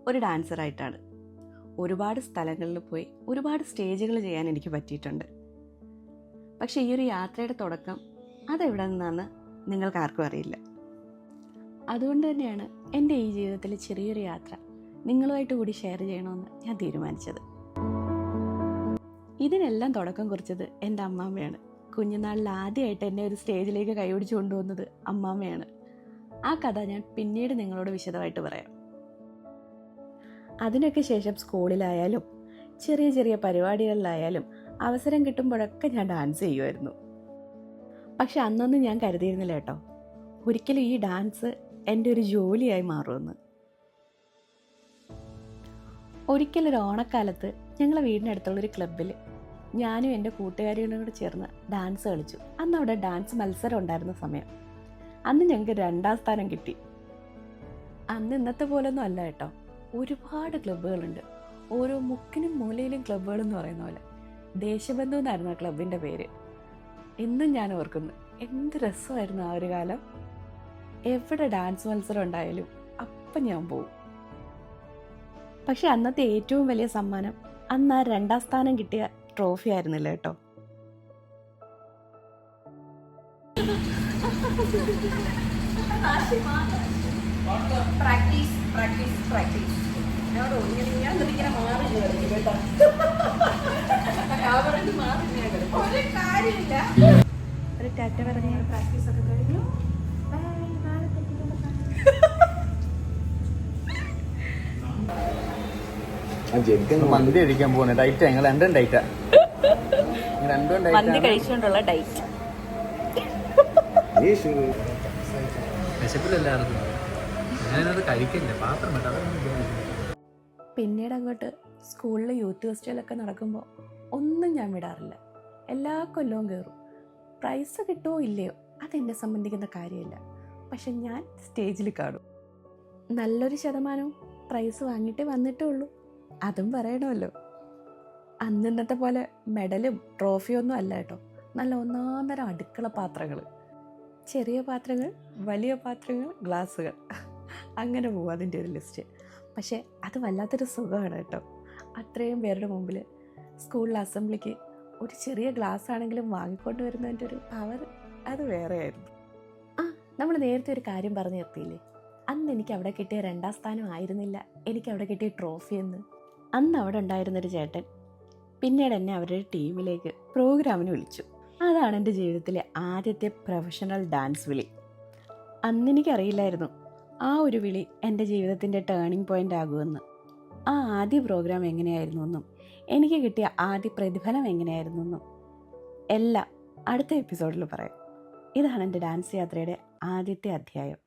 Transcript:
ഒരു ഡാൻസറായിട്ടാണ്. ഒരുപാട് സ്ഥലങ്ങളിൽ പോയി ഒരുപാട് സ്റ്റേജുകൾ ചെയ്യാൻ എനിക്ക് പറ്റിയിട്ടുണ്ട്. പക്ഷേ ഈ ഒരു യാത്രയുടെ തുടക്കം അതെവിടെ നിന്നാണെന്ന് നിങ്ങൾക്ക് ആർക്കും അറിയില്ല. അതുകൊണ്ട് തന്നെയാണ് എൻ്റെ ഈ ജീവിതത്തിലെ ചെറിയൊരു യാത്ര നിങ്ങളുമായിട്ട് കൂടി ഷെയർ ചെയ്യണമെന്ന് ഞാൻ തീരുമാനിച്ചത്. ഇതിനെല്ലാം തുടക്കം കുറിച്ചത് എൻ്റെ അമ്മാമ്മയാണ്. കുഞ്ഞുനാളിൽ ആദ്യമായിട്ട് എന്നെ ഒരു സ്റ്റേജിലേക്ക് കൈപിടിച്ച് കൊണ്ടുവന്നത് അമ്മാമ്മയാണ്. ആ കഥ ഞാൻ പിന്നീട് നിങ്ങളോട് വിശദമായിട്ട് പറയാം. അതിനൊക്കെ ശേഷം സ്കൂളിലായാലും ചെറിയ ചെറിയ പരിപാടികളിലായാലും അവസരം കിട്ടുമ്പോഴൊക്കെ ഞാൻ ഡാൻസ് ചെയ്യുമായിരുന്നു. പക്ഷെ അന്നൊന്നും ഞാൻ കരുതിയിരുന്നില്ല കേട്ടോ, ഒരിക്കലും ഈ ഡാൻസ് എൻ്റെ ഒരു ജോലിയായി മാറുമെന്ന്. ഒരിക്കലൊരു ഓണക്കാലത്ത് ഞങ്ങളെ വീടിനടുത്തുള്ളൊരു ക്ലബ്ബിൽ ഞാനും എൻ്റെ കൂട്ടുകാരികളും കൂടെ ചേർന്ന് ഡാൻസ് കളിച്ചു. അന്ന് അവിടെ ഡാൻസ് മത്സരം ഉണ്ടായിരുന്ന സമയം. അന്ന് ഞങ്ങൾക്ക് 2ാം സ്ഥാനം കിട്ടി. അന്ന് ഇന്നത്തെ പോലൊന്നും അല്ല കേട്ടോ, ഒരുപാട് ക്ലബ്ബുകളുണ്ട്. ഓരോ മുക്കിനും മൂലയിലും ക്ലബ്ബുകൾ എന്ന് പറയുന്ന പോലെ. ദേശബന്ധു എന്നായിരുന്നു ആ ക്ലബിൻ്റെ പേര്. എന്നും ഞാൻ ഓർക്കുന്നു, എന്ത് രസമായിരുന്നു ആ ഒരു കാലം. എവിടെ ഡാൻസ് മത്സരം ഉണ്ടായാലും അപ്പം ഞാൻ പോവും. പക്ഷെ അന്നത്തെ ഏറ്റവും വലിയ സമ്മാനം അന്ന് ആ 2ാം സ്ഥാനം കിട്ടിയ ട്രോഫി ആയിരുന്നില്ല കേട്ടോ. ഒരു ടാറ്റ പറഞ്ഞ പ്രാക്ടീസ് ഒക്കെ കഴിഞ്ഞു. മന്തി കഴിക്കാൻ പോവാണ്. ഡയറ്റ് ഞങ്ങൾ രണ്ടും ഡയറ്റാ. മന്തി കഴിച്ചുകൊണ്ടുള്ള ഡയറ്റ്. വിശപ്പില്ലായിരുന്നു, ഞാനത് കഴിക്കില്ല. പാത്രം പിന്നീട് അങ്ങോട്ട് സ്കൂളിൽ യൂത്ത് ഫെസ്റ്റിവലൊക്കെ നടക്കുമ്പോൾ ഒന്നും ഞാൻ വിടാറില്ല. എല്ലാ കൊല്ലവും കയറും. പ്രൈസ് കിട്ടുമോ ഇല്ലയോ അതെന്നെ സംബന്ധിക്കുന്ന കാര്യമില്ല. പക്ഷെ ഞാൻ സ്റ്റേജിൽ കാണും. നല്ലൊരു ശതമാനവും പ്രൈസ് വാങ്ങിയിട്ടേ വന്നിട്ടേ ഉള്ളൂ. അതും പറയണമല്ലോ. അന്നിന്നത്തെ പോലെ മെഡലും ട്രോഫിയൊന്നും അല്ല കേട്ടോ. നല്ല ഒന്നാന്തരം അടുക്കള പാത്രങ്ങൾ, ചെറിയ പാത്രങ്ങൾ, വലിയ പാത്രങ്ങൾ, ഗ്ലാസ്സുകൾ, അങ്ങനെ പോകും അതിൻ്റെ ഒരു ലിസ്റ്റ്. പക്ഷേ അത് വല്ലാത്തൊരു സുഖമാണ് കേട്ടോ. അത്രയും പേരുടെ മുമ്പിൽ സ്കൂളിൽ അസംബ്ലിക്ക് ഒരു ചെറിയ ഗ്ലാസ് ആണെങ്കിലും വാങ്ങിക്കൊണ്ട് വരുന്നതിൻ്റെ ഒരു പവർ അത് വേറെയായിരുന്നു. നമ്മൾ നേരത്തെ ഒരു കാര്യം പറഞ്ഞു നിർത്തിയില്ലേ, അന്ന് എനിക്ക് അവിടെ കിട്ടിയ 2ാം സ്ഥാനം ആയിരുന്നില്ല എനിക്ക് അവിടെ കിട്ടിയ ട്രോഫി എന്ന്. അന്ന് അവിടെ ഉണ്ടായിരുന്നൊരു ചേട്ടൻ പിന്നീട് എന്നെ അവരുടെ ടീമിലേക്ക് പ്രോഗ്രാമിന് വിളിച്ചു. അതാണ് എൻ്റെ ജീവിതത്തിലെ ആദ്യത്തെ പ്രൊഫഷണൽ ഡാൻസ് വിളി. അന്നെനിക്കറിയില്ലായിരുന്നു ആ ഒരു വിളി എൻ്റെ ജീവിതത്തിൻ്റെ ടേണിംഗ് പോയിൻ്റ് ആകുമെന്ന്. ആ ആദ്യ പ്രോഗ്രാം എങ്ങനെയായിരുന്നു എന്നും എനിക്ക് കിട്ടിയ ആദ്യ പ്രതിഫലം എങ്ങനെയായിരുന്നു എന്നും എല്ലാം അടുത്ത എപ്പിസോഡിൽ പറയാം. ഇതാണ് എൻ്റെ ഡാൻസ് യാത്രയുടെ ആദ്യത്തെ അധ്യായം.